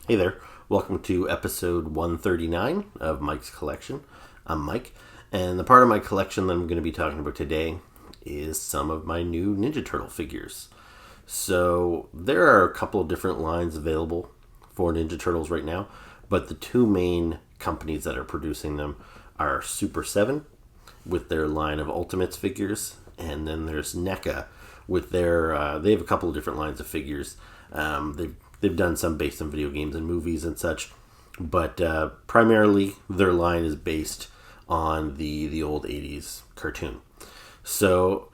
Hey there, welcome to episode 139 of Mike's Collection. I'm Mike, and the part of my collection that I'm going to be talking about today is some of my new Ninja Turtle figures. So there are a couple of different lines available for Ninja Turtles right now, but the two main companies that are producing them are Super 7 with their line of Ultimates figures, and then there's Neca with their, they have a couple of different lines of figures. They've done some based on video games and movies and such, but primarily their line is based on the old 80s cartoon. So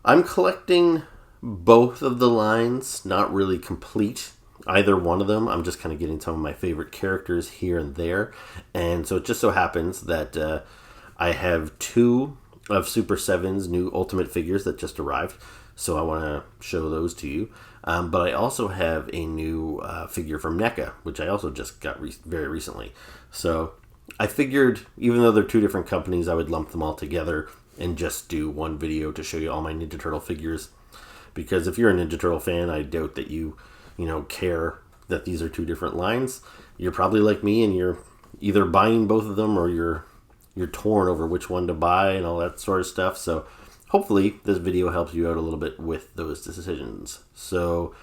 I'm collecting both of the lines, not really complete either one of them. I'm just kind of getting some of my favorite characters here and there. And so it just so happens that I have two of Super 7's new Ultimate figures that just arrived. So I want to show those to you. But I also have a new figure from Neca, which I also just got very recently. So I figured, even though they're two different companies, I would lump them all together and just do one video to show you all my Ninja Turtle figures. Because if you're a Ninja Turtle fan, I doubt that you care that these are two different lines. You're probably like me, and you're either buying both of them or you're torn over which one to buy and all that sort of stuff. So hopefully this video helps you out a little bit with those decisions. So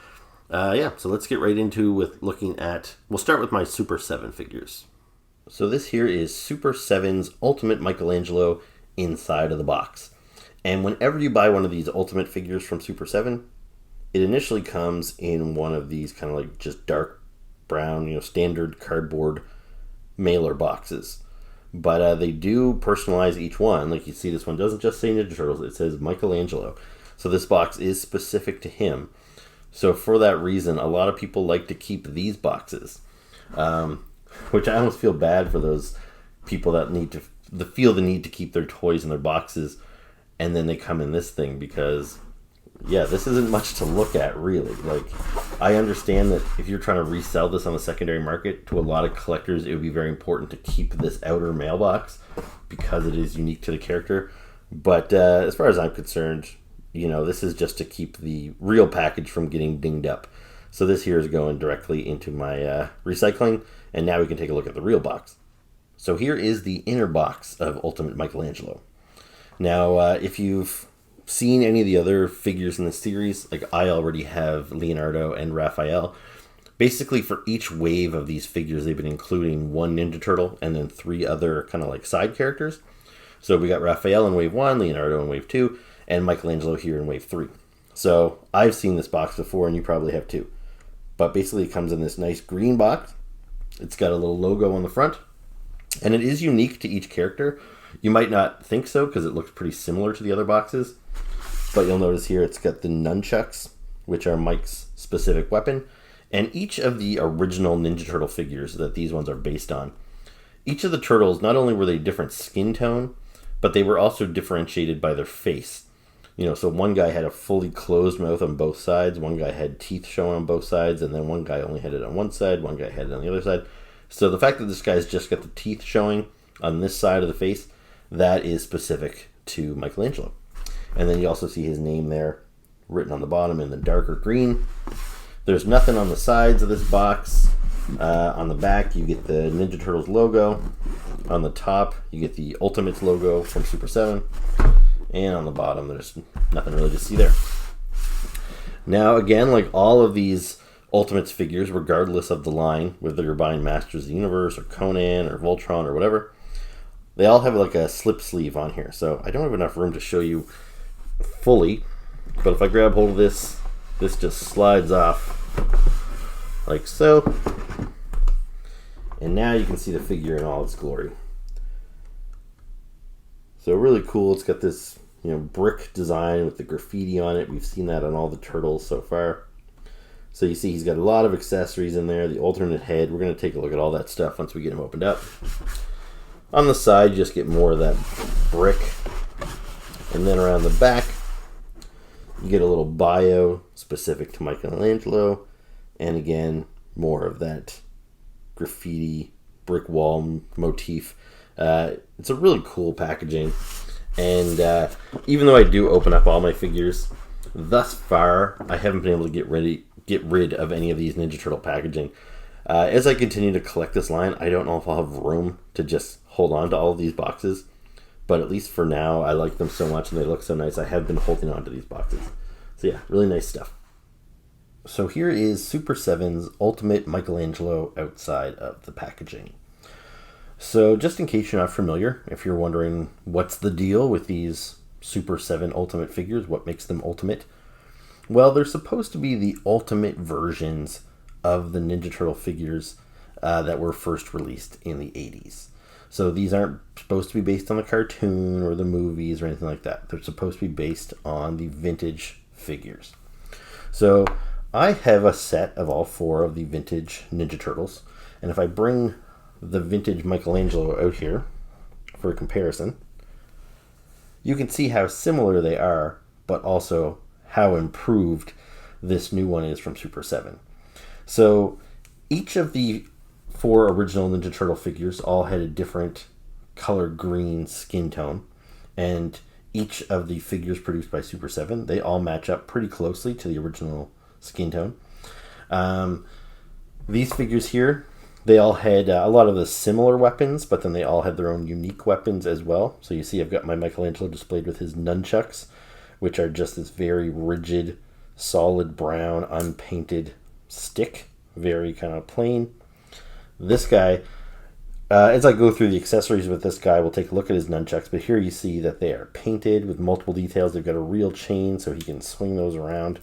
so let's get right into with looking at, we'll start with my Super 7 figures. So this here is Super 7's Ultimate Michelangelo inside of the box. And whenever you buy one of these Ultimate figures from Super 7, it initially comes in one of these kind of like just dark brown, standard cardboard mailer boxes. But they do personalize each one. Like you see, this one doesn't just say Ninja Turtles, it says Michelangelo. So this box is specific to him. So for that reason, a lot of people like to keep these boxes. Which I almost feel bad for those people that feel the need to keep their toys in their boxes, and then they come in this thing, because this isn't much to look at, really. Like, I understand that if you're trying to resell this on the secondary market, to a lot of collectors, it would be very important to keep this outer mailbox because it is unique to the character. But as far as I'm concerned, this is just to keep the real package from getting dinged up. So this here is going directly into my recycling, and now we can take a look at the real box. So here is the inner box of Ultimate Michelangelo. Now, if you've seen any of the other figures in the series, like I already have Leonardo and Raphael. Basically, for each wave of these figures, they've been including one Ninja Turtle and then three other kind of like side characters. So we got Raphael in wave 1, Leonardo in wave 2, and Michelangelo here in wave 3. So I've seen this box before, and you probably have too. But basically, it comes in this nice green box. It's got a little logo on the front, and it is unique to each character. You might not think so, because it looks pretty similar to the other boxes. But you'll notice here it's got the Nunchucks, which are Mike's specific weapon. And each of the original Ninja Turtle figures that these ones are based on, each of the turtles, not only were they different skin tone, but they were also differentiated by their face. So one guy had a fully closed mouth on both sides, one guy had teeth showing on both sides, and then one guy only had it on one side, one guy had it on the other side. So the fact that this guy's just got the teeth showing on this side of the face, that is specific to Michelangelo. And then you also see his name there written on the bottom in the darker green. There's nothing on the sides of this box. On the back, you get the Ninja Turtles logo. On the top, you get the Ultimates logo from Super 7. And on the bottom, there's nothing really to see there. Now, again, like all of these Ultimates figures, regardless of the line, whether you're buying Masters of the Universe or Conan or Voltron or whatever, they all have like a slip sleeve on here. So I don't have enough room to show you fully, but if I grab hold of this just slides off like so, and now you can see the figure in all its glory. So really cool. It's got this brick design with the graffiti on it. We've seen that on all the turtles so far. So you see he's got a lot of accessories in there, the alternate head. We're going to take a look at all that stuff once we get him opened up. On the side, you just get more of that brick. And then around the back, you get a little bio specific to Michelangelo. And again, more of that graffiti brick wall motif. It's a really cool packaging. And even though I do open up all my figures, thus far, I haven't been able to get rid of any of these Ninja Turtle packaging. As I continue to collect this line, I don't know if I'll have room to just hold on to all of these boxes. But at least for now, I like them so much and they look so nice. I have been holding on to these boxes. So yeah, really nice stuff. So here is Super 7's Ultimate Michelangelo outside of the packaging. So just in case you're not familiar, if you're wondering what's the deal with these Super 7 Ultimate figures, what makes them ultimate? Well, they're supposed to be the ultimate versions of the Ninja Turtle figures that were first released in the 80s. So these aren't supposed to be based on the cartoon or the movies or anything like that. They're supposed to be based on the vintage figures. So I have a set of all 4 of the vintage Ninja Turtles. And if I bring the vintage Michelangelo out here for comparison, you can see how similar they are, but also how improved this new one is from Super 7. So each of the 4 original Ninja Turtle figures all had a different color green skin tone, and each of the figures produced by Super 7, they all match up pretty closely to the original skin tone. These figures here, they all had a lot of the similar weapons, but then they all had their own unique weapons as well. So you see I've got my Michelangelo displayed with his nunchucks, which are just this very rigid, solid brown, unpainted stick. Very kind of plain. This guy, as I go through the accessories with this guy, we'll take a look at his nunchucks, but here you see that they are painted with multiple details. They've got a real chain so he can swing those around.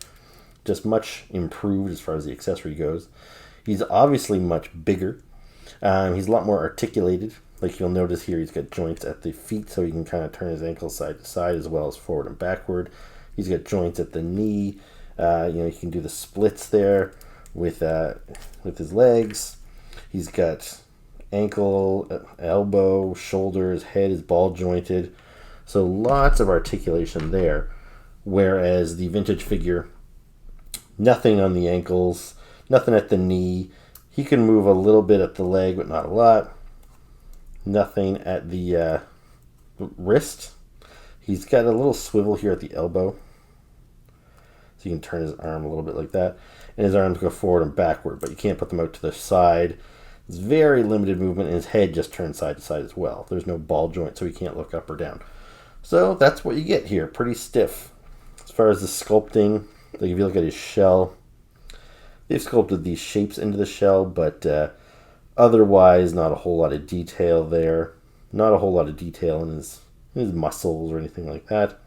Just much improved as far as the accessory goes. He's obviously much bigger. He's a lot more articulated. Like you'll notice here, he's got joints at the feet so he can kind of turn his ankles side to side as well as forward and backward. He's got joints at the knee. He can do the splits there with his legs. He's got ankle, elbow, shoulder, his head is ball jointed. So lots of articulation there. Whereas the vintage figure, nothing on the ankles, nothing at the knee. He can move a little bit at the leg, but not a lot. Nothing at the wrist. He's got a little swivel here at the elbow. So you can turn his arm a little bit like that. And his arms go forward and backward, but you can't put them out to the side. It's very limited movement, and his head just turns side to side as well. There's no ball joint, so he can't look up or down. So that's what you get here, pretty stiff. As far as the sculpting, like if you look at his shell, they've sculpted these shapes into the shell, but otherwise not a whole lot of detail there. Not a whole lot of detail in his muscles or anything like that.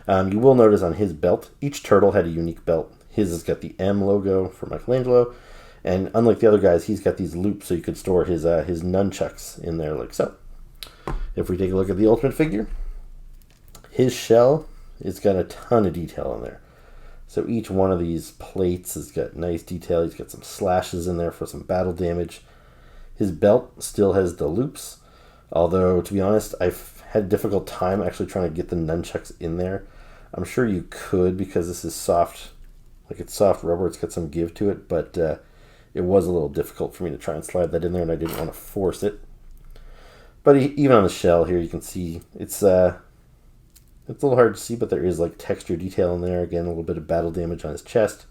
You will notice on his belt, each turtle had a unique belt. His has got the M logo for Michelangelo, and unlike the other guys, he's got these loops so you could store his nunchucks in there like so. If we take a look at the ultimate figure, his shell, it's got a ton of detail in there. So each one of these plates has got nice detail. He's got some slashes in there for some battle damage. His belt still has the loops, although to be honest, I've had a difficult time actually trying to get the nunchucks in there. I'm sure you could because this is soft, like it's soft rubber. It's got some give to it, but it was a little difficult for me to try and slide that in there, and I didn't want to force it. But even on the shell here, you can see it's a little hard to see, but there is like texture detail in there. Again, a little bit of battle damage on his chest.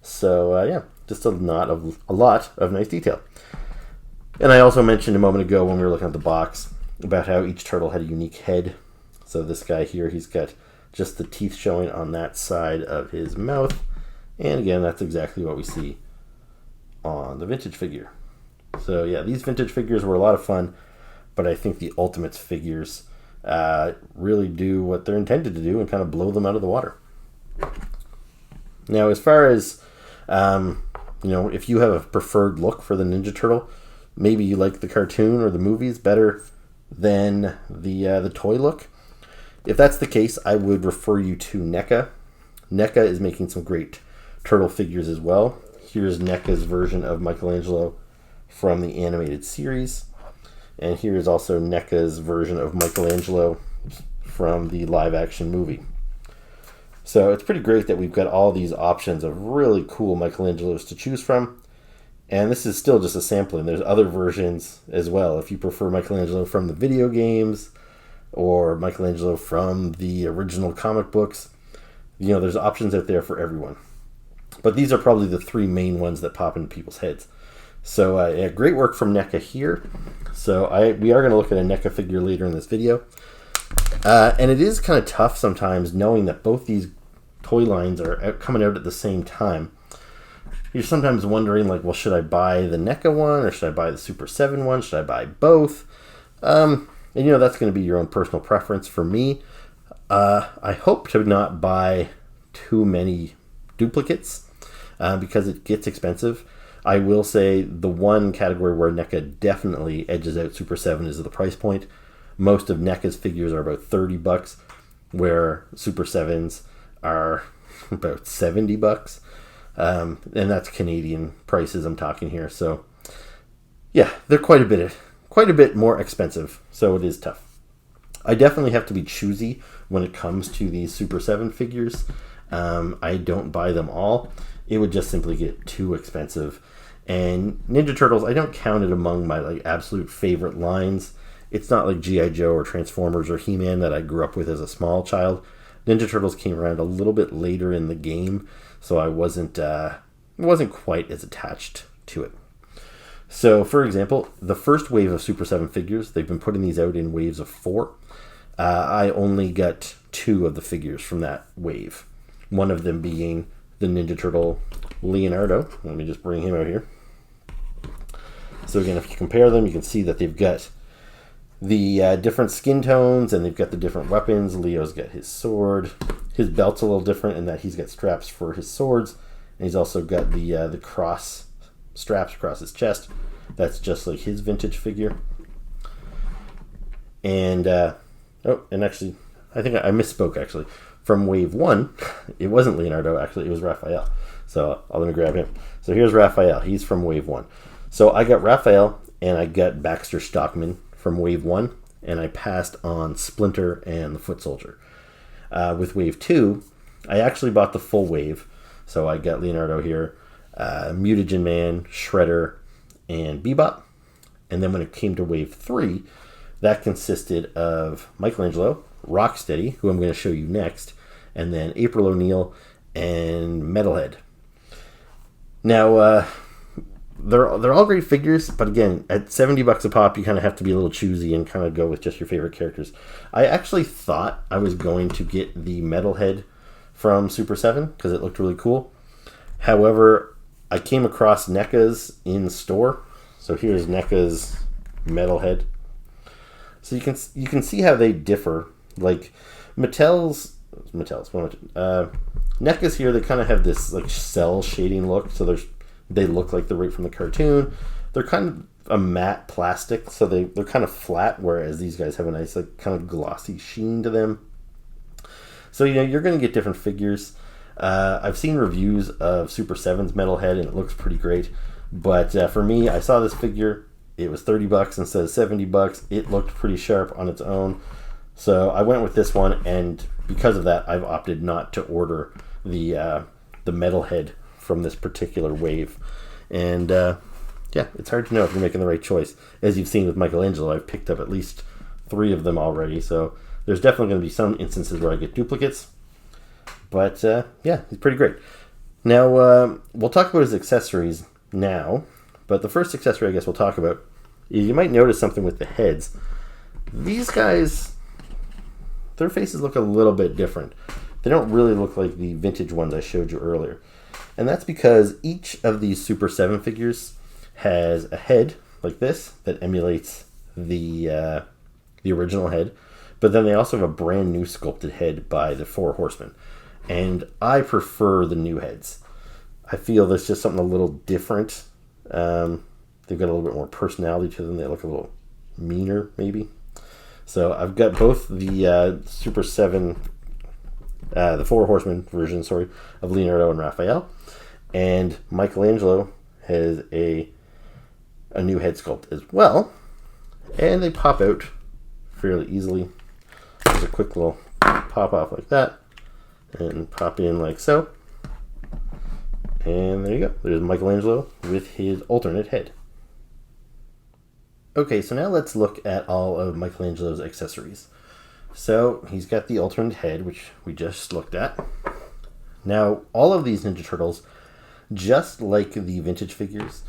So yeah, just a lot of nice detail. And I also mentioned a moment ago when we were looking at the box about how each turtle had a unique head. So this guy here, he's got just the teeth showing on that side of his mouth. And again, that's exactly what we see on the vintage figure. So yeah, these vintage figures were a lot of fun, but I think the Ultimates figures really do what they're intended to do and kind of blow them out of the water. Now, as far as if you have a preferred look for the Ninja Turtle, maybe you like the cartoon or the movies better than the toy look. If that's the case, I would refer you to Neca. Neca is making some great turtle figures as well. Here's Neca's version of Michelangelo from the animated series. And here's also Neca's version of Michelangelo from the live-action movie. So it's pretty great that we've got all these options of really cool Michelangelos to choose from. And this is still just a sampling. There's other versions as well. If you prefer Michelangelo from the video games or Michelangelo from the original comic books, there's options out there for everyone. But these are probably the three main ones that pop into people's heads. So yeah, great work from Neca here. So we are going to look at a Neca figure later in this video. And it is kind of tough sometimes knowing that both these toy lines are coming out at the same time. You're sometimes wondering, like, well, should I buy the Neca one or should I buy the Super 7 one? Should I buy both? And you know, that's going to be your own personal preference. For me, I hope to not buy too many duplicates because it gets expensive. I will say the one category where Neca definitely edges out Super 7 is the price point. Most of Neca's figures are about $30, where Super 7s are about $70. And that's Canadian prices I'm talking here. So yeah, they're quite a bit more expensive. So it is tough. I definitely have to be choosy when it comes to these Super 7 figures. I don't buy them all. It would just simply get too expensive. And Ninja Turtles, I don't count it among my like absolute favorite lines. It's not like G.I. Joe or Transformers or He-Man that I grew up with as a small child. Ninja Turtles came around a little bit later in the game, so I wasn't quite as attached to it. So, for example, the first wave of Super 7 figures, they've been putting these out in waves of 4. I only got 2 of the figures from that wave. One of them being the Ninja Turtle Leonardo. Let me just bring him out here. So again, if you compare them, you can see that they've got the different skin tones and they've got the different weapons. Leo's got his sword. His belt's a little different in that he's got straps for his swords, and he's also got the cross straps across his chest. That's just like his vintage figure. And and actually, I think I misspoke. Actually, from wave 1, it wasn't Leonardo. Actually, it was Raphael. So let me grab him. So here's Raphael. He's from wave 1. So I got Raphael and I got Baxter Stockman from wave 1, and I passed on Splinter and the Foot Soldier. With wave 2, I actually bought the full wave. So I got Leonardo here, Mutagen Man, Shredder, and Bebop. And then when it came to wave 3, that consisted of Michelangelo, Rocksteady, who I'm going to show you next, and then April O'Neil and Metalhead. Now, they're all great figures, but again, at $70 a pop, you kind of have to be a little choosy and kind of go with just your favorite characters. I actually thought I was going to get the Metalhead from Super 7 because it looked really cool. However, I came across Neca's in store. So here's Neca's Metalhead. So you can see how they differ. Like Neca's here, they kind of have this like cell shading look. So they look like they're right from the cartoon. They're kind of a matte plastic, so they're kind of flat, whereas these guys have a nice like kind of glossy sheen to them. So you know you're going to get different figures. I've seen reviews of Super 7's Metalhead, and it looks pretty great. But for me, I saw this figure. It was $30 instead of $70. It looked pretty sharp on its own. So I went with this one, and because of that, I've opted not to order the Metalhead from this particular wave. And yeah, it's hard to know if you're making the right choice. As you've seen with Michelangelo, I've picked up at least 3 of them already. So there's definitely going to be some instances where I get duplicates. But yeah, he's pretty great. Now, we'll talk about his accessories now. But the first accessory I guess we'll talk about, you might notice something with the heads. These guys, their faces look a little bit different. They don't really look like the vintage ones I showed you earlier. And that's because each of these Super 7 figures has a head like this that emulates the original head. But then they also have a brand new sculpted head by the Four Horsemen. And I prefer the new heads. I feel there's just something a little different. They've got a little bit more personality to them. They look a little meaner, maybe. So I've got both the Super 7, the Four Horsemen version, of Leonardo and Raphael. And Michelangelo has a new head sculpt as well. And they pop out fairly easily. There's a quick little pop off like that. And pop in like so. And there you go. There's Michelangelo with his alternate head. Okay, so now let's look at all of Michelangelo's accessories. So he's got the alternate head, which we just looked at. Now, all of these Ninja Turtles, just like the vintage figures,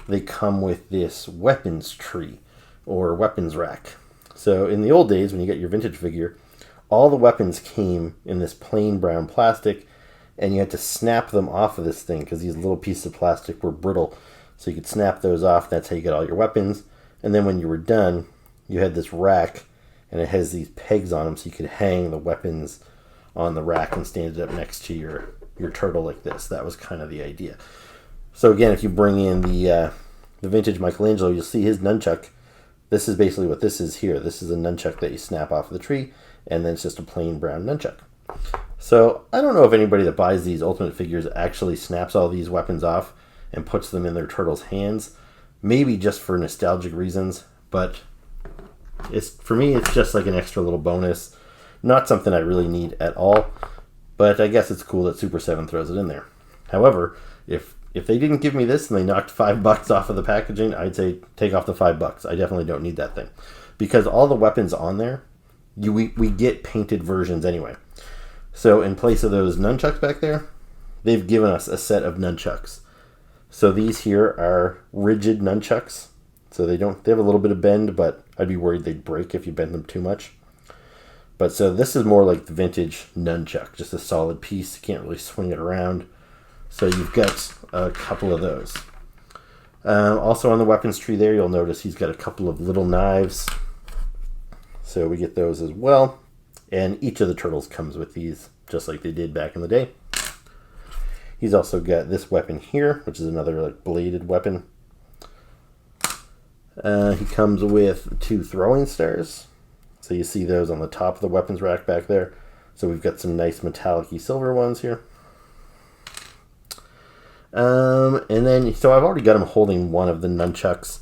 they come with this weapons tree or weapons rack. So in the old days, when you get your vintage figure, all the weapons came in this plain brown plastic, and you had to snap them off of this thing because these little pieces of plastic were brittle. So you could snap those off. That's how you get all your weapons. And then when you were done, you had this rack, and it has these pegs on them so you could hang the weapons on the rack and stand it up next to your turtle like this. That was kind of the idea. So again, if you bring in the vintage Michelangelo, you'll see his nunchuck. This is basically what this is here. This is a nunchuck that you snap off of the tree, and then it's just a plain brown nunchuck. So I don't know if anybody that buys these Ultimate figures actually snaps all these weapons off and puts them in their turtle's hands. Maybe just for nostalgic reasons, but for me, it's just like an extra little bonus. Not something I really need at all, but I guess it's cool that Super 7 throws it in there. However, if they didn't give me this and they knocked $5 off of the packaging, I'd say take off the $5. I definitely don't need that thing. Because all the weapons on there, we get painted versions anyway. So in place of those nunchucks back there, they've given us a set of nunchucks. So these here are rigid nunchucks. So they have a little bit of bend, but I'd be worried they'd break if you bend them too much. But so this is more like the vintage nunchuck, just a solid piece. You can't really swing it around. So you've got a couple of those. Also on the weapons tree there, you'll notice he's got a couple of little knives. So we get those as well. And each of the turtles comes with these, just like they did back in the day. He's also got this weapon here, which is another like bladed weapon. He comes with 2 throwing stars. So you see those on the top of the weapons rack back there. So we've got some nice metallic-y silver ones here. And then, so I've already got him holding one of the nunchucks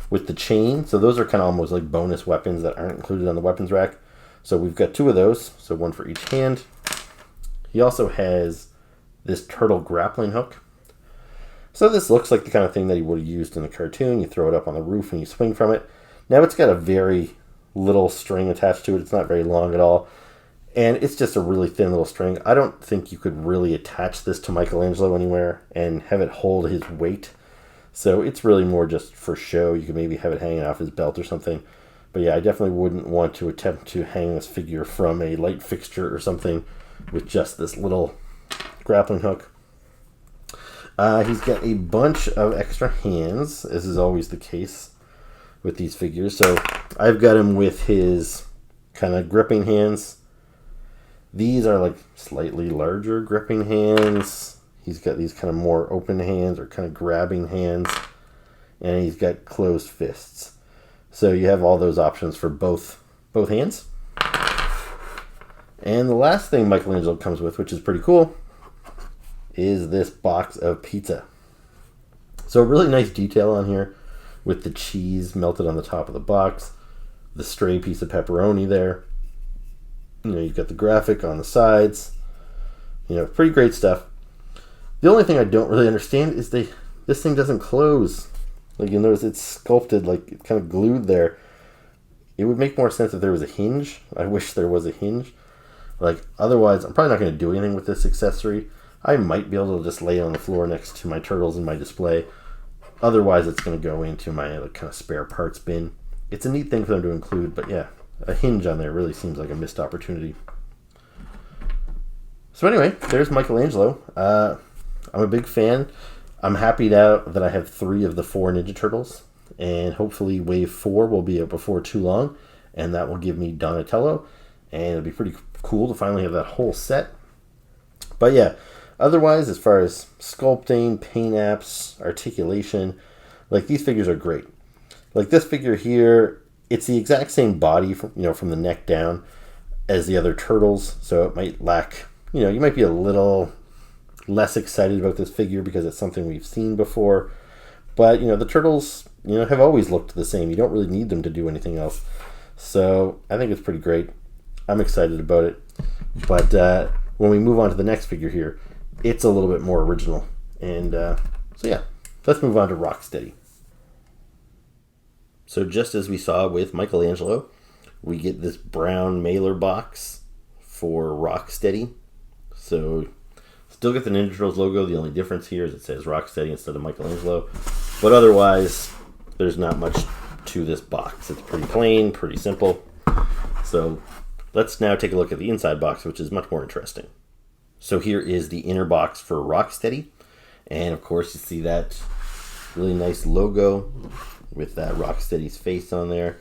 with the chain. So those are kind of almost like bonus weapons that aren't included on the weapons rack. So we've got 2 of those, so 1 for each hand. He also has this turtle grappling hook. So this looks like the kind of thing that he would have used in the cartoon. You throw it up on the roof and you swing from it. Now it's got a very little string attached to it. It's not very long at all. And it's just a really thin little string. I don't think you could really attach this to Michelangelo anywhere and have it hold his weight. So it's really more just for show. You could maybe have it hanging off his belt or something. But yeah, I definitely wouldn't want to attempt to hang this figure from a light fixture or something with just this little grappling hook. He's got a bunch of extra hands, as is always the case with these figures. So I've got him with his kind of gripping hands. These are like slightly larger gripping hands. He's got these kind of more open hands or kind of grabbing hands. And he's got closed fists. So you have all those options for both hands. And the last thing Michelangelo comes with, which is pretty cool, is this box of pizza. So a really nice detail on here with the cheese melted on the top of the box, the stray piece of pepperoni there. You know, you've got the graphic on the sides. You know, pretty great stuff. The only thing I don't really understand is this thing doesn't close. Like, you notice it's sculpted, like it's kind of glued there. It would make more sense if there was a hinge. I wish there was a hinge. Like, otherwise, I'm probably not going to do anything with this accessory. I might be able to just lay it on the floor next to my turtles in my display. Otherwise, it's going to go into my like, kind of spare parts bin. It's a neat thing for them to include, but yeah, a hinge on there really seems like a missed opportunity. So anyway, there's Michelangelo. I'm a big fan. I'm happy now that I have 3 of the 4 Ninja Turtles, and hopefully Wave 4 will be out before too long, and that will give me Donatello, and it'll be pretty cool to finally have that whole set. But yeah, otherwise, as far as sculpting, paint apps, articulation, like these figures are great. Like this figure here, it's the exact same body from the neck down as the other turtles, so it might lack, you might be a little less excited about this figure because it's something we've seen before. But, the turtles, have always looked the same. You don't really need them to do anything else. So I think it's pretty great. I'm excited about it. But when we move on to the next figure here, it's a little bit more original. And so yeah, let's move on to Rocksteady. So just as we saw with Michelangelo, we get this brown mailer box for Rocksteady. So Still get the Ninja Turtles logo. The only difference here is it says Rocksteady instead of Michelangelo. But otherwise, there's not much to this box. It's pretty plain, pretty simple. So let's now take a look at the inside box, which is much more interesting. So here is the inner box for Rocksteady. And of course, you see that really nice logo with that Rocksteady's face on there.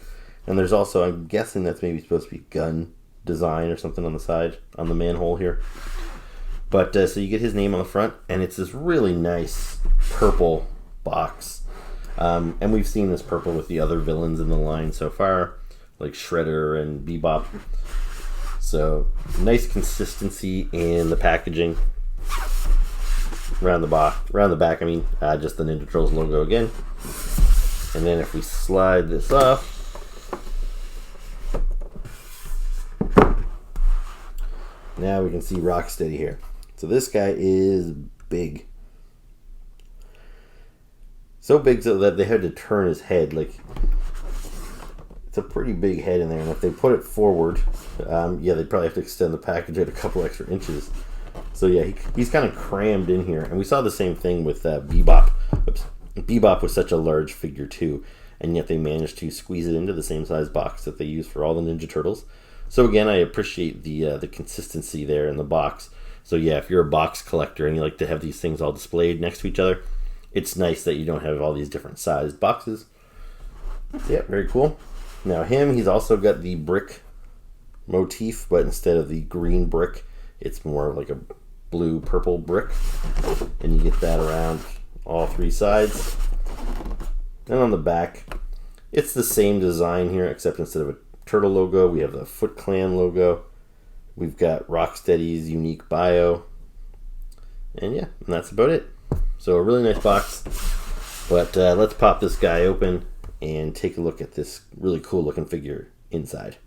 And there's also, I'm guessing that's maybe supposed to be gun design or something on the side, on the manhole here. But so you get his name on the front, and it's this really nice purple box. And we've seen this purple with the other villains in the line so far, like Shredder and Bebop. So nice consistency in the packaging. Around the back, I mean, just the Ninja Turtles logo again. And then if we slide this off, now we can see Rocksteady here. So this guy is big. So big so that they had to turn his head. Like, it's a pretty big head in there. And if they put it forward, yeah, they'd probably have to extend the package at a couple extra inches. So yeah, he's kind of crammed in here. And we saw the same thing with Bebop. Oops. Bebop was such a large figure too, and yet they managed to squeeze it into the same size box that they use for all the Ninja Turtles. So again, I appreciate the consistency there in the box. So yeah, if you're a box collector and you like to have these things all displayed next to each other, it's nice that you don't have all these different sized boxes. So yeah, very cool. Now he's also got the brick motif, but instead of the green brick, it's more like a blue purple brick, and you get that around all three sides. And on the back, it's the same design here, except instead of a turtle logo, we have the Foot Clan logo. We've got Rocksteady's unique bio, and yeah, and that's about it. So a really nice box. But let's pop this guy open and take a look at this really cool looking figure inside.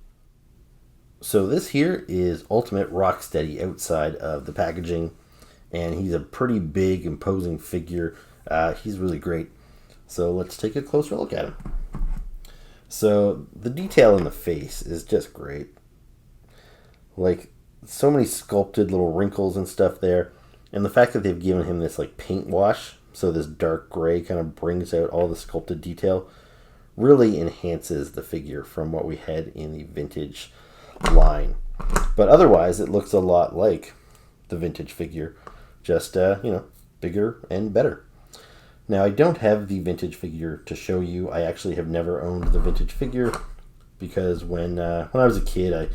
So this here is Ultimate Rocksteady outside of the packaging, and he's a pretty big, imposing figure. He's really great. So let's take a closer look at him. So the detail in the face is just great. Like, so many sculpted little wrinkles and stuff there. And the fact that they've given him this like paint wash, so this dark gray kind of brings out all the sculpted detail, really enhances the figure from what we had in the vintage line. But otherwise, it looks a lot like the vintage figure, just bigger and better. Now, I don't have the vintage figure to show you. I actually have never owned the vintage figure because when I was a kid, I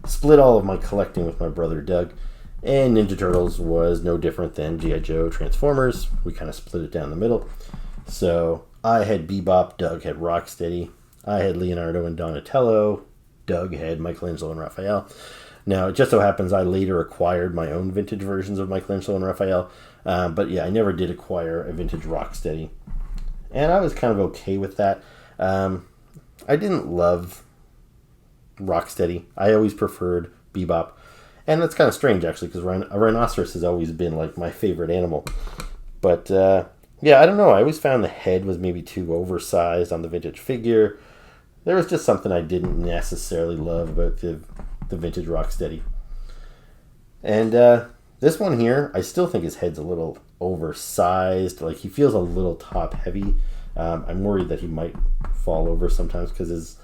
split all of my collecting with my brother Doug, and Ninja Turtles was no different than G.I. Joe, Transformers. We kind of split it down the middle. So I had Bebop, Doug had Rocksteady, I had Leonardo and Donatello, Doug had Michelangelo and Raphael. Now, it just so happens I later acquired my own vintage versions of Michelangelo and Raphael, but yeah, I never did acquire a vintage Rocksteady, and I was kind of okay with that. I didn't love Rocksteady. I always preferred Bebop, and that's kind of strange actually, because a rhinoceros has always been like my favorite animal. But yeah, I don't know. I always found the head was maybe too oversized on the vintage figure. There was just something I didn't necessarily love about the vintage Rocksteady. And this one here, I still think his head's a little oversized. Like, he feels a little top heavy. I'm worried that he might fall over sometimes because his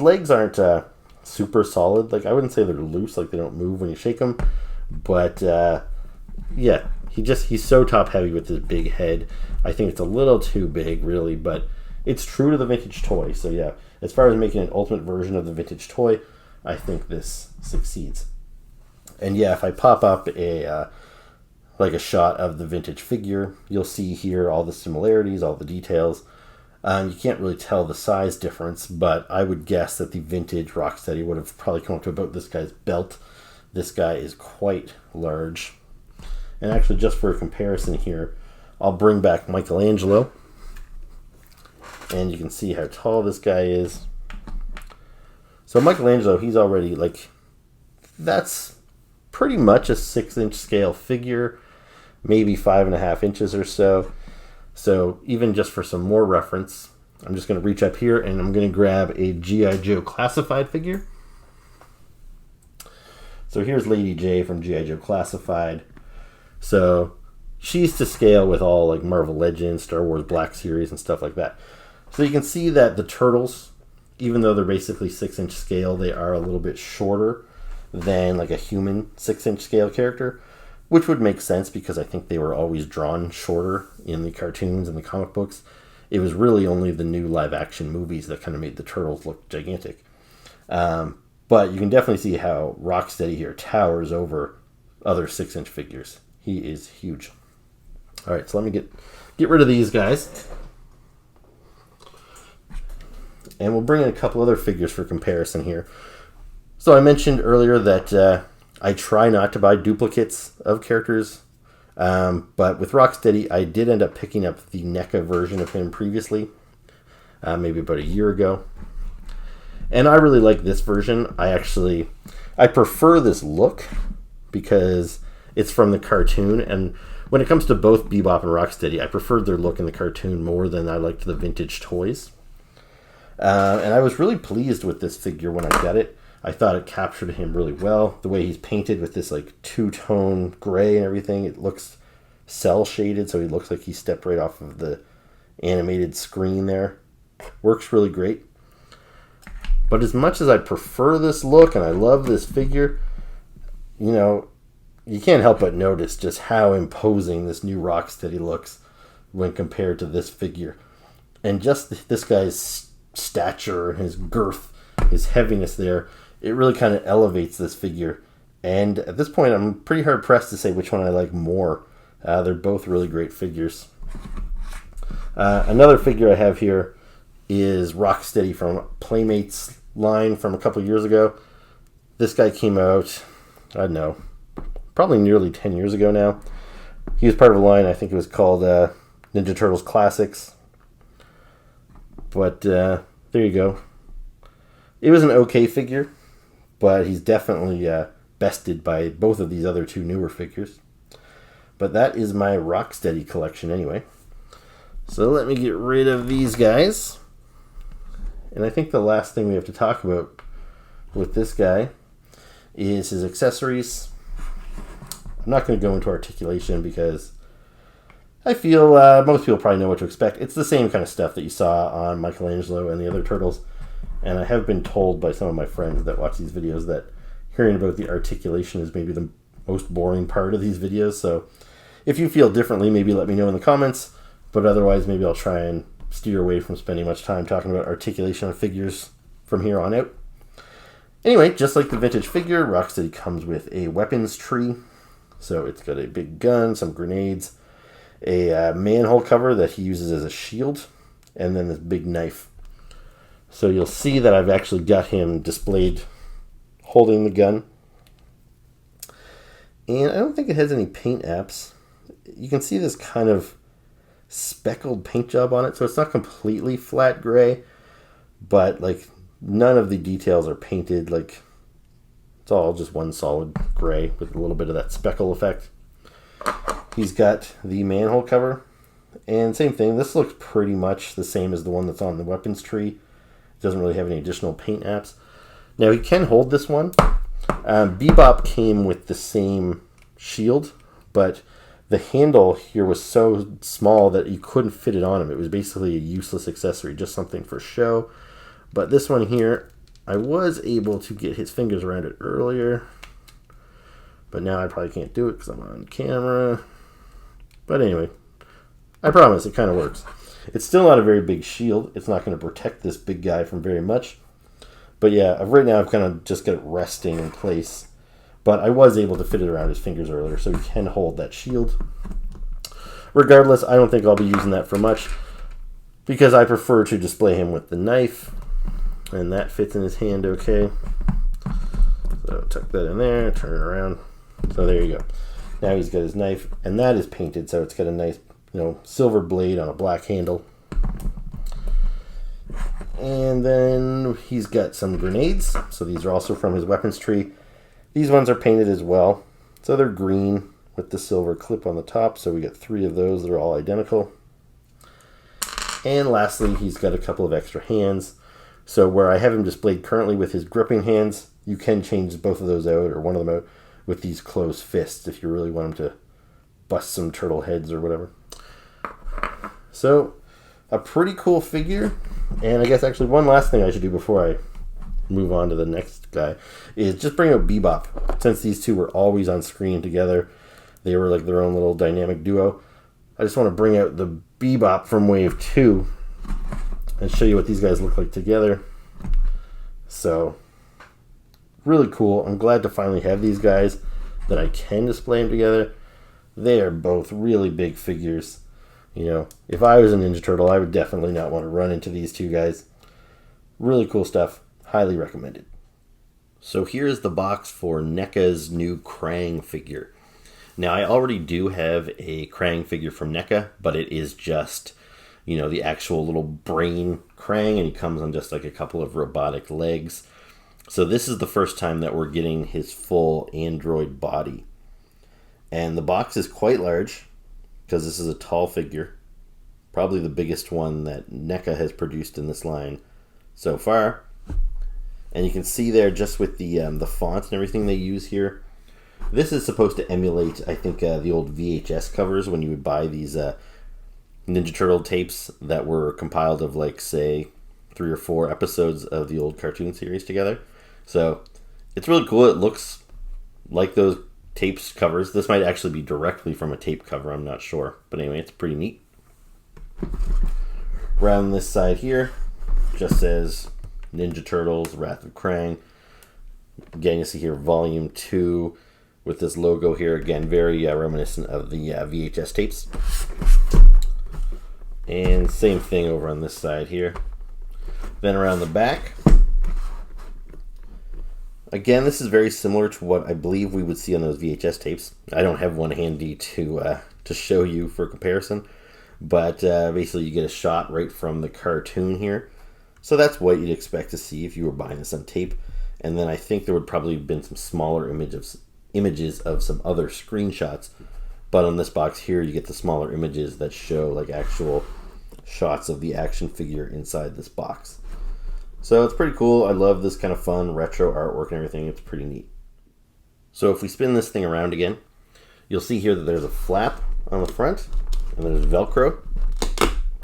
legs aren't super solid. Like, I wouldn't say they're loose, like they don't move when you shake them. But yeah, he's so top heavy with his big head. I think it's a little too big, really, but it's true to the vintage toy. So yeah, as far as making an ultimate version of the vintage toy, I think this succeeds. And yeah, if I pop up a shot of the vintage figure, you'll see here all the similarities, all the details. You can't really tell the size difference, but I would guess that the vintage Rocksteady would have probably come up to about this guy's belt. This guy is quite large. And actually, just for a comparison here, I'll bring back Michelangelo, and you can see how tall this guy is. So Michelangelo, he's already that's pretty much a 6-inch scale figure, maybe 5.5 inches or so. So even just for some more reference, I'm just going to reach up here and I'm going to grab a G.I. Joe classified figure. So here's Lady J from G.I. Joe Classified. So she's to scale with all like Marvel Legends, Star Wars Black Series, and stuff like that. So you can see that the turtles, even though they're basically 6-inch scale, they are a little bit shorter than like a human 6-inch scale character, which would make sense because I think they were always drawn shorter in the cartoons and the comic books. It was really only the new live-action movies that kind of made the turtles look gigantic. But you can definitely see how Rocksteady here towers over other 6-inch figures. He is huge. All right, so let me get rid of these guys. And we'll bring in a couple other figures for comparison here. So I mentioned earlier that I try not to buy duplicates of characters. But with Rocksteady, I did end up picking up the Neca version of him previously. Maybe about a year ago. And I really like this version. I prefer this look because it's from the cartoon. And when it comes to both Bebop and Rocksteady, I preferred their look in the cartoon more than I liked the vintage toys. And I was really pleased with this figure when I got it. I thought it captured him really well. The way he's painted with this like two-tone gray and everything, it looks cell shaded, so he looks like he stepped right off of the animated screen there. Works really great. But as much as I prefer this look and I love this figure, you know, you can't help but notice just how imposing this new Rocksteady looks when compared to this figure. And just this guy's stature, his girth, his heaviness there, it really kind of elevates this figure. And at this point, I'm pretty hard pressed to say which one I like more. They're both really great figures. Another figure I have here is Rocksteady from Playmates line from a couple years ago. This guy came out, I don't know, probably nearly 10 years ago now. He was part of a line, I think it was called Ninja Turtles Classics. But there you go. It was an okay figure, but he's definitely bested by both of these other two newer figures. But that is my Rocksteady collection anyway. So let me get rid of these guys. And I think the last thing we have to talk about with this guy is his accessories. I'm not going to go into articulation because I feel most people probably know what to expect. It's the same kind of stuff that you saw on Michelangelo and the other turtles. And I have been told by some of my friends that watch these videos that hearing about the articulation is maybe the most boring part of these videos. So if you feel differently, maybe let me know in the comments. But otherwise, maybe I'll try and steer away from spending much time talking about articulation of figures from here on out. Anyway, just like the vintage figure, Rocksteady comes with a weapons tree. So it's got a big gun, some grenades, a manhole cover that he uses as a shield, and then this big knife. So you'll see that I've actually got him displayed holding the gun. And I don't think it has any paint apps. You can see this kind of speckled paint job on it, so it's not completely flat gray, but like none of the details are painted. Like it's all just one solid gray with a little bit of that speckle effect. He's got the manhole cover, and same thing. This looks pretty much the same as the one that's on the weapons tree. It doesn't really have any additional paint apps. Now he can hold this one. Bebop came with the same shield, but the handle here was so small that you couldn't fit it on him. It was basically a useless accessory, just something for show. But this one here, I was able to get his fingers around it earlier. But now I probably can't do it because I'm on camera. But anyway, I promise it kind of works. It's still not a very big shield. It's not going to protect this big guy from very much. But yeah, right now I've kind of just got it resting in place. But I was able to fit it around his fingers earlier, so he can hold that shield. Regardless, I don't think I'll be using that for much, because I prefer to display him with the knife. And that fits in his hand okay. So tuck that in there, turn it around. So there you go. Now he's got his knife, and that is painted, so it's got a nice, silver blade on a black handle. And then he's got some grenades. So these are also from his weapons tree. These ones are painted as well. So they're green with the silver clip on the top. So we got 3 of those. They're all identical. And lastly, he's got a couple of extra hands. So where I have him displayed currently with his gripping hands, you can change both of those out, or one of them out, with these closed fists if you really want them to bust some turtle heads or whatever. So, a pretty cool figure. And I guess actually one last thing I should do before I move on to the next guy is just bring out Bebop. Since these two were always on screen together, they were like their own little dynamic duo. I just want to bring out the Bebop from Wave 2 and show you what these guys look like together. So, really cool. I'm glad to finally have these guys that I can display them together. They are both really big figures. You know, if I was a Ninja Turtle, I would definitely not want to run into these two guys. Really cool stuff. Highly recommended. So here's the box for Neca's new Krang figure. Now, I already do have a Krang figure from Neca, but it is just, you know, the actual little brain Krang, and he comes on just like a couple of robotic legs. So this is the first time that we're getting his full android body. And the box is quite large, because this is a tall figure. Probably the biggest one that Neca has produced in this line so far. And you can see there, just with the font and everything they use here, this is supposed to emulate, I think, the old VHS covers when you would buy these Ninja Turtle tapes that were compiled of, like, say, 3 or 4 episodes of the old cartoon series together. So it's really cool. It looks like those tapes covers. This might actually be directly from a tape cover, I'm not sure. But anyway, it's pretty neat. Around this side here, just says Ninja Turtles, Wrath of Krang. Again, you see here Volume 2 with this logo here. Again, very reminiscent of the VHS tapes. And same thing over on this side here. Then around the back, again, this is very similar to what I believe we would see on those VHS tapes. I don't have one handy to show you for comparison, but basically you get a shot right from the cartoon here. So that's what you'd expect to see if you were buying this on tape. And then I think there would probably have been some smaller images of some other screenshots. But on this box here, you get the smaller images that show like actual shots of the action figure inside this box. So it's pretty cool. I love this kind of fun retro artwork and everything. It's pretty neat. So if we spin this thing around again, you'll see here that there's a flap on the front and there's Velcro.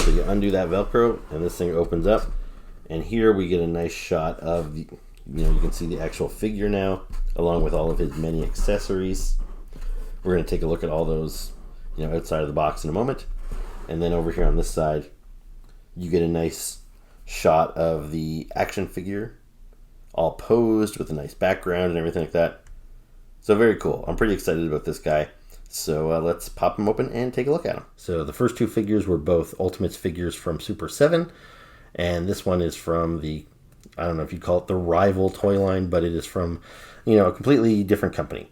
So you undo that Velcro and this thing opens up. And here we get a nice shot of the, you can see the actual figure now, along with all of his many accessories. We're going to take a look at all those, outside of the box in a moment. And then over here on this side, you get a nice shot of the action figure, all posed with a nice background and everything like that. So very cool. I'm pretty excited about this guy. So let's pop him open and take a look at him. So the first two figures were both Ultimates figures from Super 7. And this one is from the, I don't know if you call it the rival toy line, but it is from, a completely different company.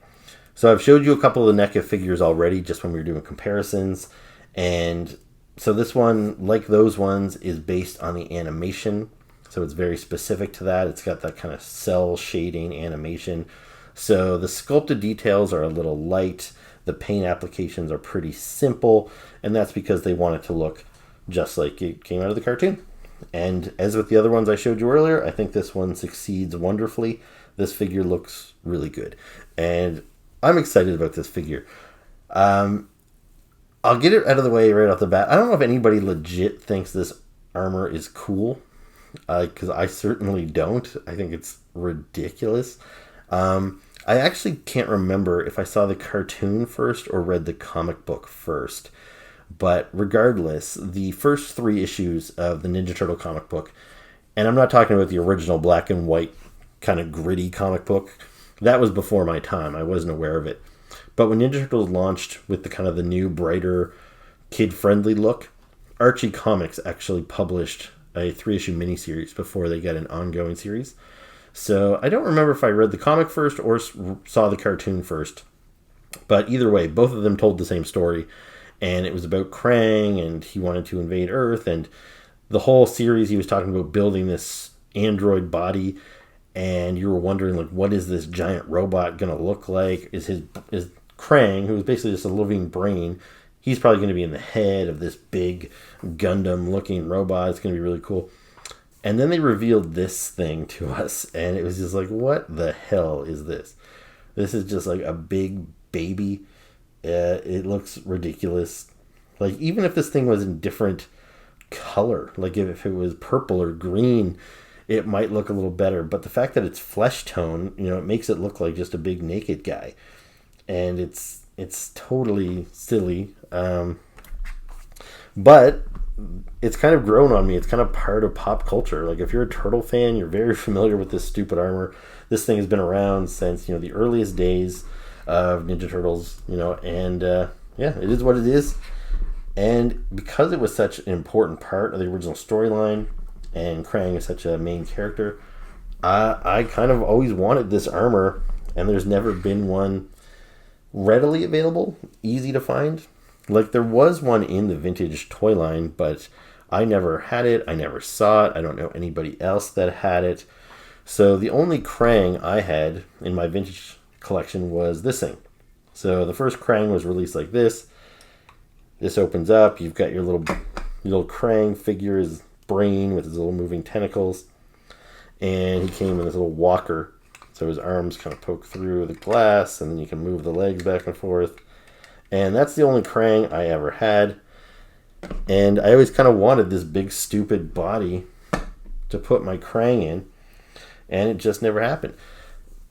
So I've showed you a couple of the NECA figures already just when we were doing comparisons. And so this one, like those ones, is based on the animation. So it's very specific to that. It's got that kind of cell shading animation. So the sculpted details are a little light. The paint applications are pretty simple. And that's because they want it to look just like it came out of the cartoon. And as with the other ones I showed you earlier, I think this one succeeds wonderfully. This figure looks really good. And I'm excited about this figure. I'll get it out of the way right off the bat. I don't know if anybody legit thinks this armor is cool, because I certainly don't. I think it's ridiculous. I actually can't remember if I saw the cartoon first or read the comic book first. But regardless, the first 3 issues of the Ninja Turtle comic book, and I'm not talking about the original black and white kind of gritty comic book. That was before my time. I wasn't aware of it. But when Ninja Turtles launched with the kind of the new, brighter, kid-friendly look, Archie Comics actually published a 3-issue miniseries before they got an ongoing series. So I don't remember if I read the comic first or saw the cartoon first. But either way, both of them told the same story. And it was about Krang, and he wanted to invade Earth. And the whole series, he was talking about building this android body. And you were wondering, like, what is this giant robot going to look like? Is Krang, who is basically just a living brain, he's probably going to be in the head of this big Gundam-looking robot. It's going to be really cool. And then they revealed this thing to us, and it was just like, what the hell is this? This is just like a big baby. It looks ridiculous. Like, even if this thing was in different color, like if it was purple or green, it might look a little better. But the fact that it's flesh tone, it makes it look like just a big naked guy. And it's totally silly. But it's kind of grown on me. It's kind of part of pop culture. Like, if you're a turtle fan, you're very familiar with this stupid armor. This thing has been around since, the earliest days of Ninja Turtles, and yeah, it is what it is. And because it was such an important part of the original storyline, and Krang is such a main character, I kind of always wanted this armor, and there's never been one readily available, easy to find. Like, there was one in the vintage toy line, but I never had it. I never saw it. I don't know anybody else that had it. So the only Krang I had in my vintage collection was this thing. So the first Krang was released like this. This opens up. You've got your little Krang figure, his brain with his little moving tentacles. And he came in this little walker. So his arms kind of poke through the glass, and then you can move the legs back and forth. And that's the only Krang I ever had. And I always kind of wanted this big, stupid body to put my Krang in. And it just never happened.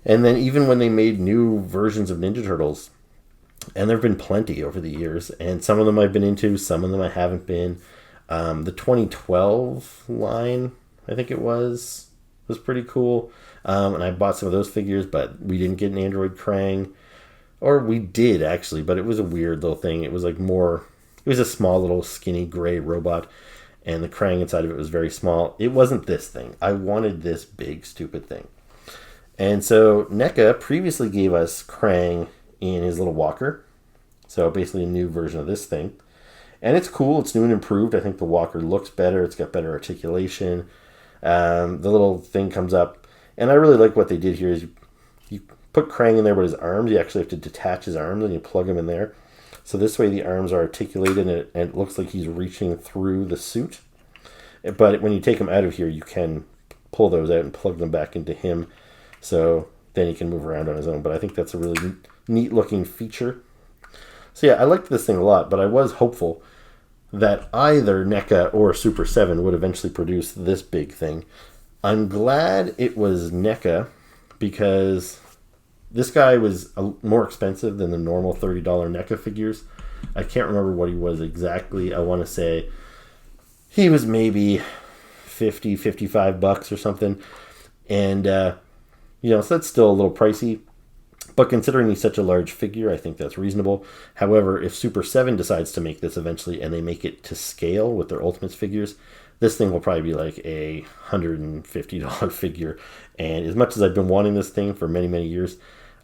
And then even when they made new versions of Ninja Turtles, and there have been plenty over the years, and some of them I've been into, some of them I haven't been. The 2012 line, I think it was pretty cool. And I bought some of those figures, but we didn't get an Android Krang. Or we did, actually, but it was a weird little thing. It was like it was a small little skinny gray robot, and the Krang inside of it was very small. It wasn't this thing. I wanted this big, stupid thing. And so Neca previously gave us Krang in his little walker. So basically a new version of this thing. And it's cool. It's new and improved. I think the walker looks better. It's got better articulation. The little thing comes up. And I really like what they did here is you put Krang in there, but his arms, you actually have to detach his arms and you plug him in there. So this way the arms are articulated, and it looks like he's reaching through the suit. But when you take him out of here, you can pull those out and plug them back into him. So then he can move around on his own. But I think that's a really neat looking feature. So yeah, I liked this thing a lot, but I was hopeful that either NECA or Super 7 would eventually produce this big thing. I'm glad it was NECA because this guy was more expensive than the normal $30 NECA figures. I can't remember what he was exactly. I want to say he was maybe $55 or something. And, so that's still a little pricey. But considering he's such a large figure, I think that's reasonable. However, if Super 7 decides to make this eventually and they make it to scale with their Ultimates figures, this thing will probably be like a $150 figure. And as much as I've been wanting this thing for many, many years,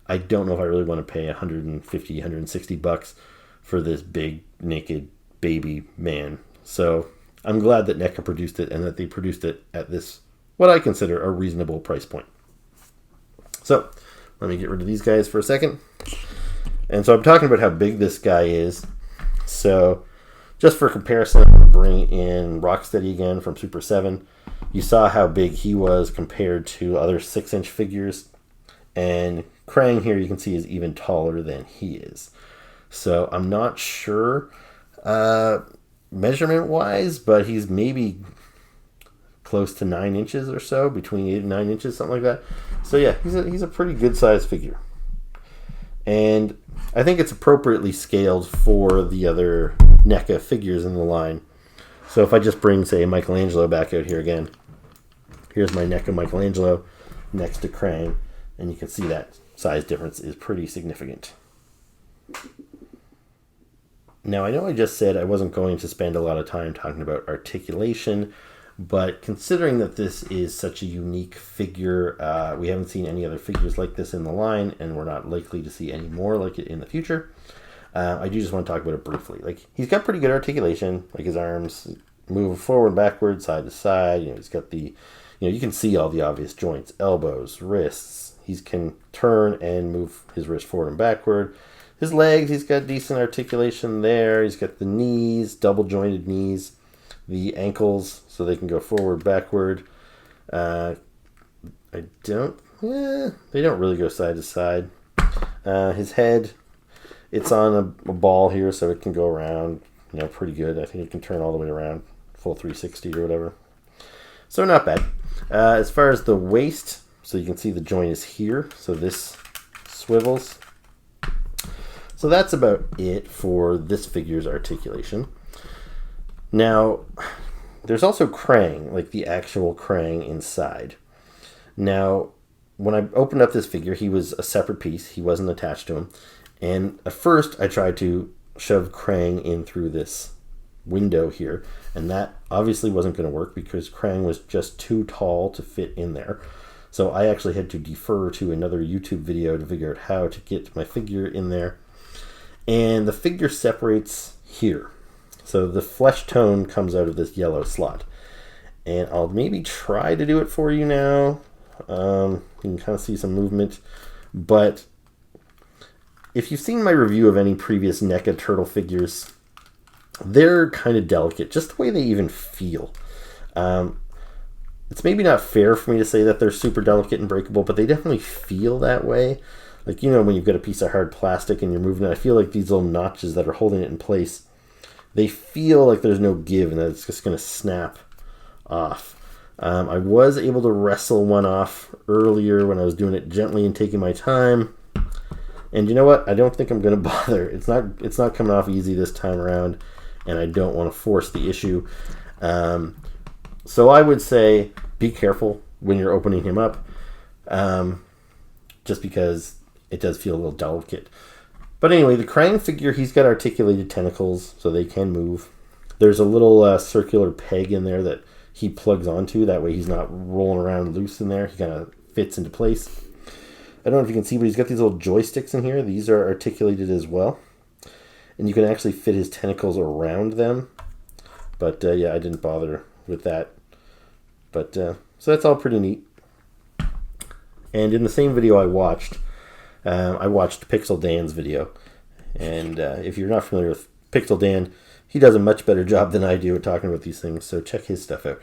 I don't know if I really want to pay $150, $160 for this big, naked baby man. So I'm glad that NECA produced it and that they produced it at this, what I consider a reasonable price point. So let me get rid of these guys for a second. And so I'm talking about how big this guy is. So just for comparison, I'm going to bring in Rocksteady again from Super 7. You saw how big he was compared to other 6-inch figures. And Krang here you can see is even taller than he is. So I'm not sure measurement-wise, but he's maybe close to 9 inches or so, between 8 and 9 inches, something like that. So yeah, he's a pretty good sized figure. And I think it's appropriately scaled for the other NECA figures in the line. So if I just bring, say, Michelangelo back out here again. Here's my NECA Michelangelo next to Krang. And you can see that size difference is pretty significant. Now, I know I just said I wasn't going to spend a lot of time talking about articulation, but considering that this is such a unique figure, we haven't seen any other figures like this in the line, and we're not likely to see any more like it in the future. I do just want to talk about it briefly. Like, he's got pretty good articulation. Like, his arms move forward, backward, side to side. He's got the, you can see all the obvious joints, elbows, wrists. He can turn and move his wrist forward and backward. His legs, he's got decent articulation there. He's got the knees, double jointed knees. The ankles, so they can go forward, backward. I don't... they don't really go side to side. His head, it's on a ball here, so it can go around, pretty good. I think it can turn all the way around, full 360 or whatever. So not bad. As far as the waist, so you can see the joint is here, so this swivels. So that's about it for this figure's articulation. Now, there's also Krang, like the actual Krang inside. Now, when I opened up this figure, he was a separate piece. He wasn't attached to him. And at first, I tried to shove Krang in through this window here. And that obviously wasn't going to work because Krang was just too tall to fit in there. So I actually had to defer to another YouTube video to figure out how to get my figure in there. And the figure separates here. So the flesh tone comes out of this yellow slot. And I'll maybe try to do it for you now. You can kind of see some movement. But if you've seen my review of any previous Neca turtle figures, they're kind of delicate, just the way they even feel. It's maybe not fair for me to say that they're super delicate and breakable, but they definitely feel that way. Like, when you've got a piece of hard plastic and you're moving it, I feel like these little notches that are holding it in place, they feel like there's no give and that it's just going to snap off. I was able to wrestle one off earlier when I was doing it gently and taking my time. And you know what? I don't think I'm going to bother. It's not coming off easy this time around, and I don't want to force the issue. So I would say be careful when you're opening him up, just because it does feel a little delicate. But anyway, the Krang figure, he's got articulated tentacles, so they can move. There's a little circular peg in there that he plugs onto. That way he's not rolling around loose in there. He kind of fits into place. I don't know if you can see, but he's got these little joysticks in here. These are articulated as well. And you can actually fit his tentacles around them. But yeah, I didn't bother with that. But so that's all pretty neat. And in the same video I watched Pixel Dan's video. And if you're not familiar with Pixel Dan, he does a much better job than I do at talking about these things, so check his stuff out.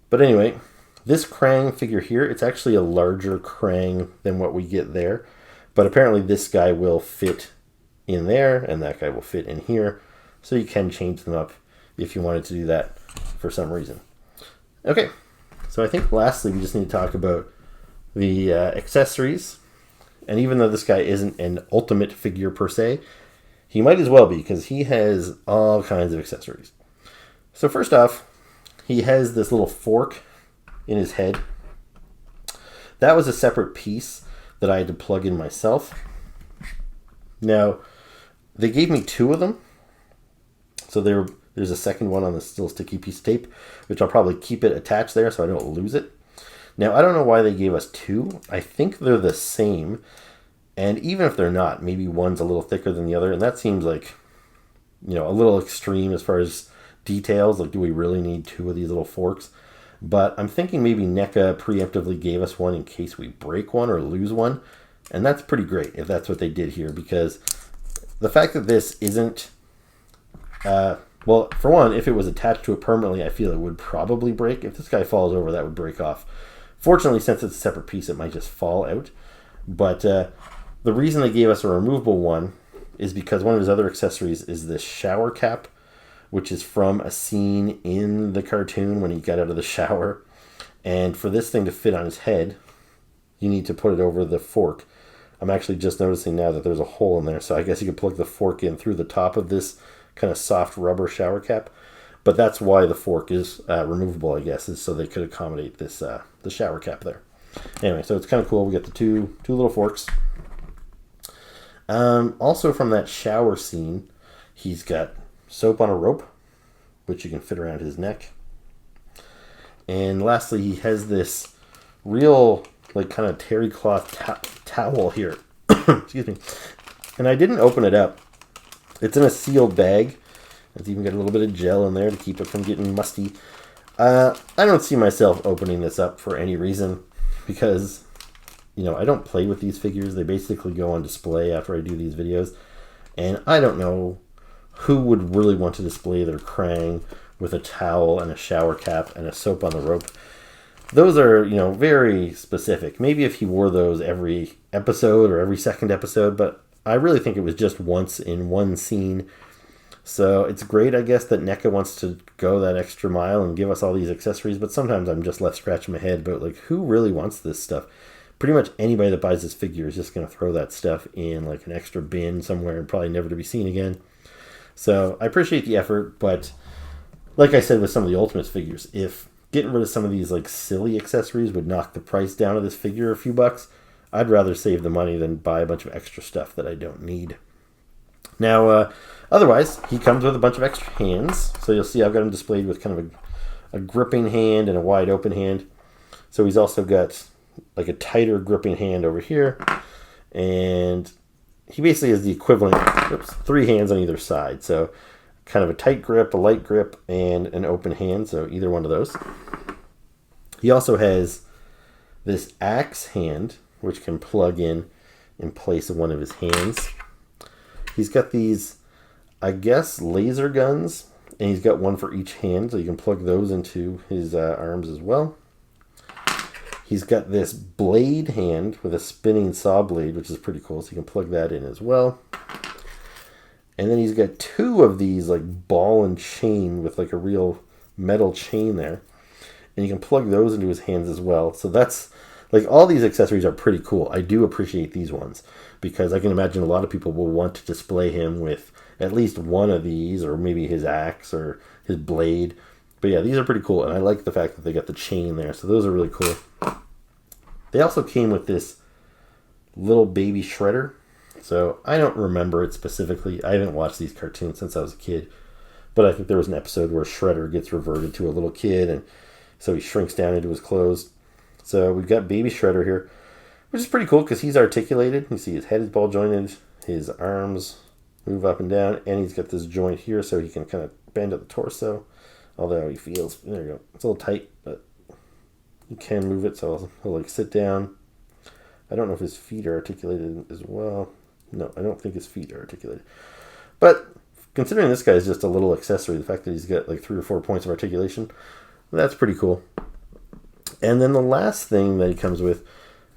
But anyway, this Krang figure here, it's actually a larger Krang than what we get there. But apparently this guy will fit in there, and that guy will fit in here. So you can change them up if you wanted to do that for some reason. Okay, so I think lastly we just need to talk about the accessories. And even though this guy isn't an ultimate figure per se, he might as well be, because he has all kinds of accessories. So first off, he has this little fork in his head. That was a separate piece that I had to plug in myself. Now, they gave me two of them. So there's a second one on the still sticky piece of tape, which I'll probably keep it attached there so I don't lose it. Now, I don't know why they gave us two. I think they're the same. And even if they're not, maybe one's a little thicker than the other. And that seems like, a little extreme as far as details. Like, do we really need two of these little forks? But I'm thinking maybe Neca preemptively gave us one in case we break one or lose one. And that's pretty great if that's what they did here. Because the fact that this isn't... well, for one, if it was attached to it permanently, I feel it would probably break. If this guy falls over, that would break off. Fortunately, since it's a separate piece, it might just fall out. But the reason they gave us a removable one is because one of his other accessories is this shower cap, which is from a scene in the cartoon when he got out of the shower. And for this thing to fit on his head, you need to put it over the fork. I'm actually just noticing now that there's a hole in there, so I guess you could plug the fork in through the top of this kind of soft rubber shower cap. But that's why the fork is removable, I guess, is so they could accommodate this the shower cap there. Anyway, so it's kind of cool. We got the two little forks. Also from that shower scene, he's got soap on a rope, which you can fit around his neck. And lastly, he has this real, like, kind of terry cloth towel here. Excuse me. And I didn't open it up. It's in a sealed bag. It's even got a little bit of gel in there to keep it from getting musty. I don't see myself opening this up for any reason because, I don't play with these figures. They basically go on display after I do these videos. And I don't know who would really want to display their Krang with a towel and a shower cap and a soap on the rope. those are, very specific. Maybe if he wore those every episode or every second episode, but I really think it was just once in one scene. So it's great, I guess, that Neca wants to go that extra mile and give us all these accessories, but sometimes I'm just left scratching my head about, who really wants this stuff? Pretty much anybody that buys this figure is just going to throw that stuff in, an extra bin somewhere and probably never to be seen again. So I appreciate the effort, but like I said with some of the Ultimates figures, if getting rid of some of these, silly accessories would knock the price down of this figure a few bucks, I'd rather save the money than buy a bunch of extra stuff that I don't need. Now, otherwise, he comes with a bunch of extra hands. So you'll see I've got him displayed with kind of a gripping hand and a wide open hand. So he's also got a tighter gripping hand over here. And he basically has the equivalent, 3 hands on either side. So kind of a tight grip, a light grip, and an open hand. So either one of those. He also has this axe hand, which can plug in place of one of his hands. He's got these, I guess, laser guns, and he's got one for each hand, so you can plug those into his arms as well. He's got this blade hand with a spinning saw blade, which is pretty cool, so you can plug that in as well. And then he's got 2 of these, ball and chain with, a real metal chain there. And you can plug those into his hands as well. So that's, all these accessories are pretty cool. I do appreciate these ones, because I can imagine a lot of people will want to display him with at least one of these, or maybe his axe or his blade. But yeah, these are pretty cool, and I like the fact that they got the chain there, so those are really cool. They also came with this little baby shredder, so I don't remember it specifically. I haven't watched these cartoons since I was a kid, but I think there was an episode where Shredder gets reverted to a little kid, and so he shrinks down into his clothes. So we've got baby Shredder here, which is pretty cool because he's articulated. You see his head is ball jointed, his arms move up and down, and he's got this joint here so he can kind of bend at the torso. Although he feels, there you go, it's a little tight, but you can move it, so he'll sit down. I don't know if his feet are articulated as well. No, I don't think his feet are articulated. But considering this guy is just a little accessory, the fact that he's got 3 or 4 points of articulation, that's pretty cool. And then the last thing that he comes with,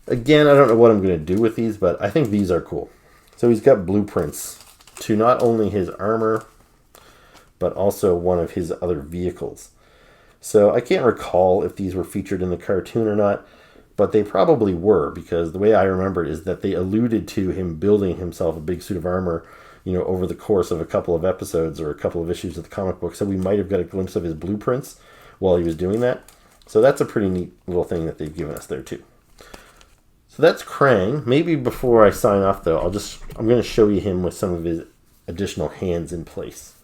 again, I don't know what I'm going to do with these, but I think these are cool. So he's got blueprints to not only his armor, but also one of his other vehicles. So I can't recall if these were featured in the cartoon or not, but they probably were, because the way I remember it is that they alluded to him building himself a big suit of armor, over the course of a couple of episodes or a couple of issues of the comic book. So we might have got a glimpse of his blueprints while he was doing that. So that's a pretty neat little thing that they've given us there too. So that's Krang. Maybe before I sign off though, I'm going to show you him with some of his additional hands in place.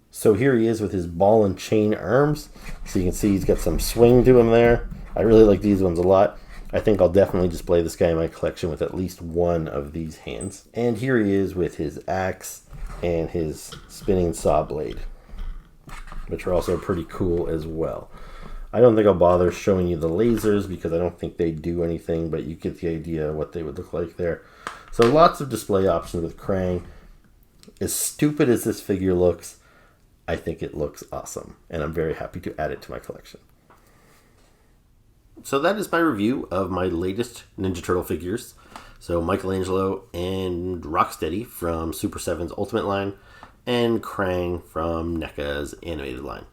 So here he is with his ball and chain arms. So you can see he's got some swing to him there. I really like these ones a lot. I think I'll definitely display this guy in my collection with at least one of these hands. And here he is with his axe and his spinning saw blade, which are also pretty cool as well. I don't think I'll bother showing you the lasers because I don't think they do anything, but you get the idea of what they would look like there. So lots of display options with Krang. As stupid as this figure looks, I think it looks awesome, and I'm very happy to add it to my collection. So that is my review of my latest Ninja Turtle figures. So Michelangelo and Rocksteady from Super 7's Ultimate line, and Krang from Neca's animated line.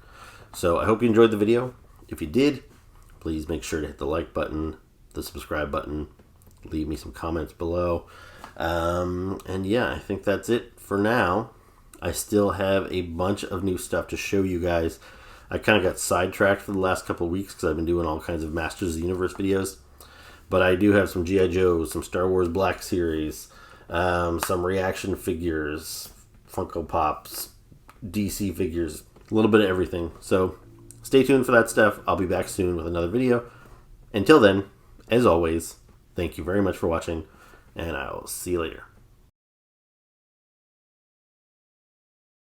So I hope you enjoyed the video. If you did, please make sure to hit the like button, the subscribe button, leave me some comments below. And yeah, I think that's it for now. I still have a bunch of new stuff to show you guys. I kind of got sidetracked for the last couple of weeks because I've been doing all kinds of Masters of the Universe videos. But I do have some G.I. Joes, some Star Wars Black Series, some reaction figures, Funko Pops, DC figures, a little bit of everything. So stay tuned for that stuff. I'll be back soon with another video. Until then, as always, thank you very much for watching, and I'll see you later.